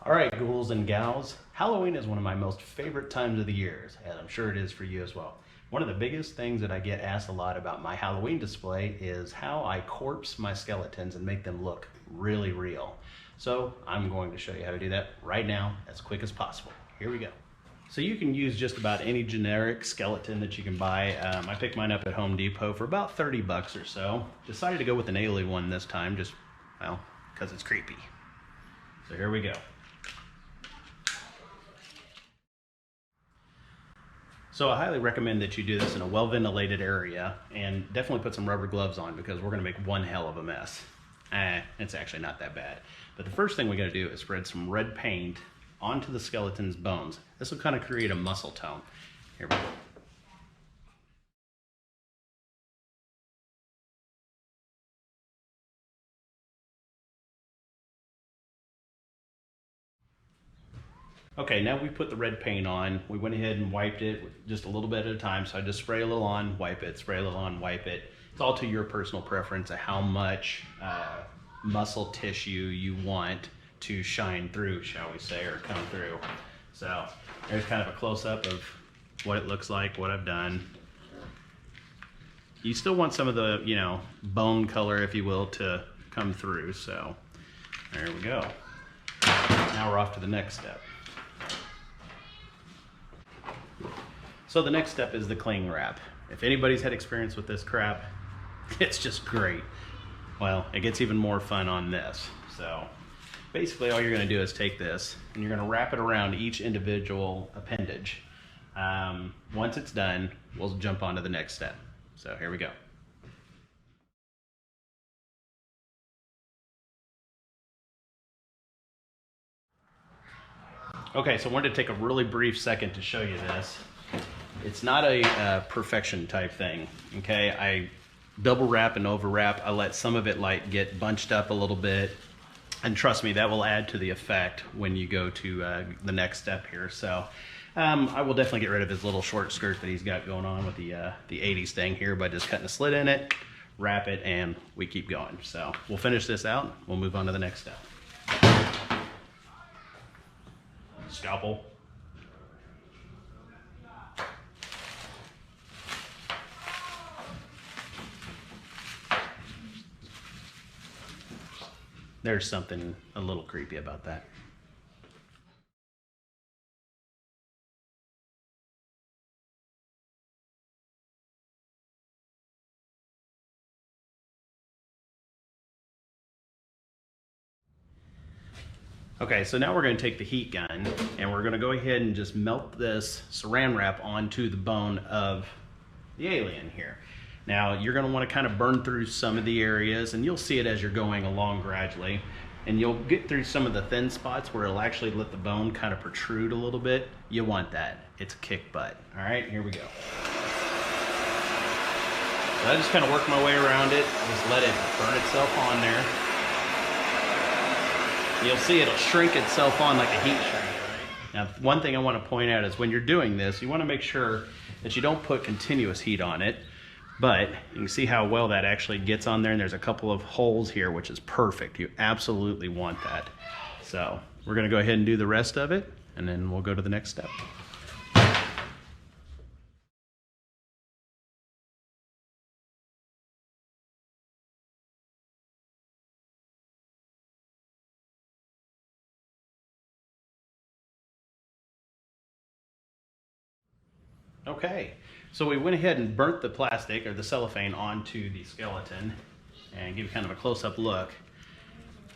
All right, ghouls and gals, Halloween is one of my most favorite times of the year, and I'm sure it is for you as well. One of the biggest things that I get asked a lot about my Halloween display is how I corpse my skeletons and make them look really real. So I'm going to show you how to do that right now as quick as possible. Here we go. So you can use just about any generic skeleton that you can buy. I picked mine up at Home Depot for about 30 bucks or so. Decided to go with an alien one this time, just, well, because it's creepy. So here we go. So I highly recommend that you do this in a well-ventilated area, and definitely put some rubber gloves on because we're gonna make one hell of a mess. It's actually not that bad. But the first thing we gotta do is spread some red paint onto the skeleton's bones. This will kind of create a muscle tone. Here we go. Okay, now we put the red paint on. We went ahead and wiped it just a little bit at a time. So I just spray a little on, wipe it, spray a little on, wipe it. It's all to your personal preference of how much muscle tissue you want to shine through, shall we say, or come through. So there's kind of a close-up of what it looks like, what I've done. You still want some of the, bone color, if you will, to come through. So there we go. Now we're off to the next step. So the next step is the cling wrap. If anybody's had experience with this crap, it's just great. Well, it gets even more fun on this. So basically all you're gonna do is take this and you're gonna wrap it around each individual appendage. Once it's done, we'll jump on to the next step. So here we go. Okay, so I wanted to take a really brief second to show you this. It's not a perfection type thing, okay? I double wrap and over wrap. I let some of it get bunched up a little bit, and trust me, that will add to the effect when you go to the next step here. So I will definitely get rid of his little short skirt that he's got going on with the 80s thing here by just cutting a slit in it, wrap it, and we keep going. So we'll finish this out. We'll move on to the next step. Scalpel. There's something a little creepy about that. Okay, so now we're going to take the heat gun and we're going to go ahead and just melt this saran wrap onto the bone of the alien here. Now you're going to want to kind of burn through some of the areas, and you'll see it as you're going along gradually, and you'll get through some of the thin spots where it'll actually let the bone kind of protrude a little bit. You want that. It's a kick butt. All right, here we go. So I just kind of work my way around it, just let it burn itself on there. You'll see it'll shrink itself on like a heat shrink. Now, one thing I want to point out is when you're doing this, you want to make sure that you don't put continuous heat on it, but you can see how well that actually gets on there, and there's a couple of holes here, which is perfect. You absolutely want that. So we're going to go ahead and do the rest of it, and then we'll go to the next step. Okay, so we went ahead and burnt the plastic or the cellophane onto the skeleton and give you kind of a close-up look.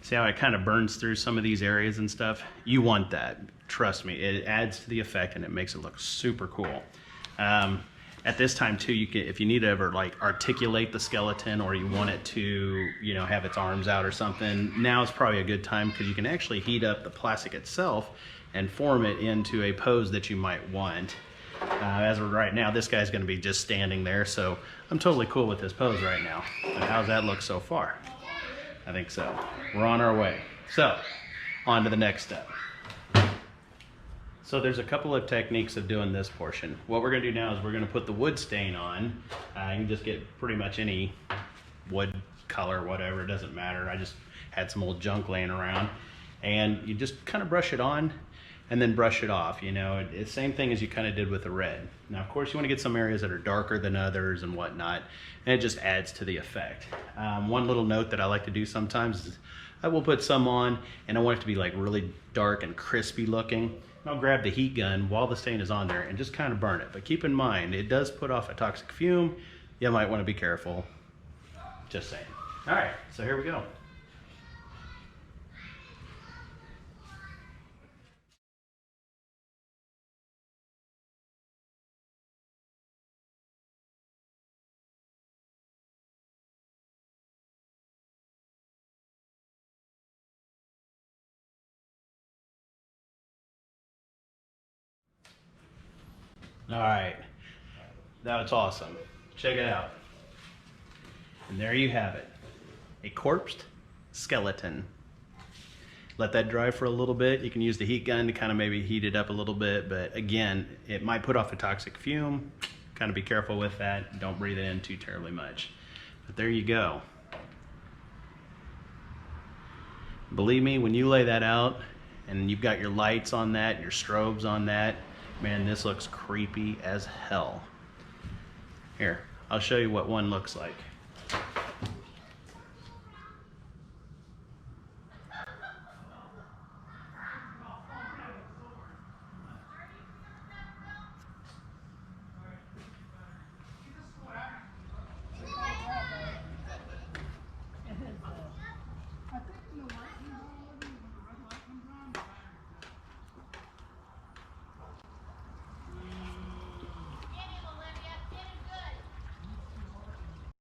See how it kind of burns through some of these areas and stuff? You want that, trust me. It adds to the effect and it makes it look super cool. At this time too, you can, if you need to ever articulate the skeleton, or you want it to, have its arms out or something, now is probably a good time because you can actually heat up the plastic itself and form it into a pose that you might want. As of right now, this guy's going to be just standing there, so I'm totally cool with this pose right now. But how's that look so far? I think so. We're on our way. So, on to the next step. So there's a couple of techniques of doing this portion. What we're going to do now is we're going to put the wood stain on. You can just get pretty much any wood color, whatever, it doesn't matter. I just had some old junk laying around. and you just kind of brush it on and then brush it off. You know, it's the same thing as you kind of did with the red. Now, of course, you want to get some areas that are darker than others and whatnot, and it just adds to the effect. One little note that I like to do sometimes is I will put some on, and I want it to be like really dark and crispy looking. I'll grab the heat gun while the stain is on there and just kind of burn it. But keep in mind, it does put off a toxic fume. You might want to be careful. Just saying. All right, so here we go. All right, that's awesome. Check it out. And there you have it, a corpsed skeleton. Let that dry for a little bit. You can use the heat gun to kind of maybe heat it up a little bit, but again, it might put off a toxic fume. Kind of be careful with that. Don't breathe it in too terribly much. But there you go. Believe me, when you lay that out and you've got your lights on that, your strobes on that, man, this looks creepy as hell. Here, I'll show you what one looks like.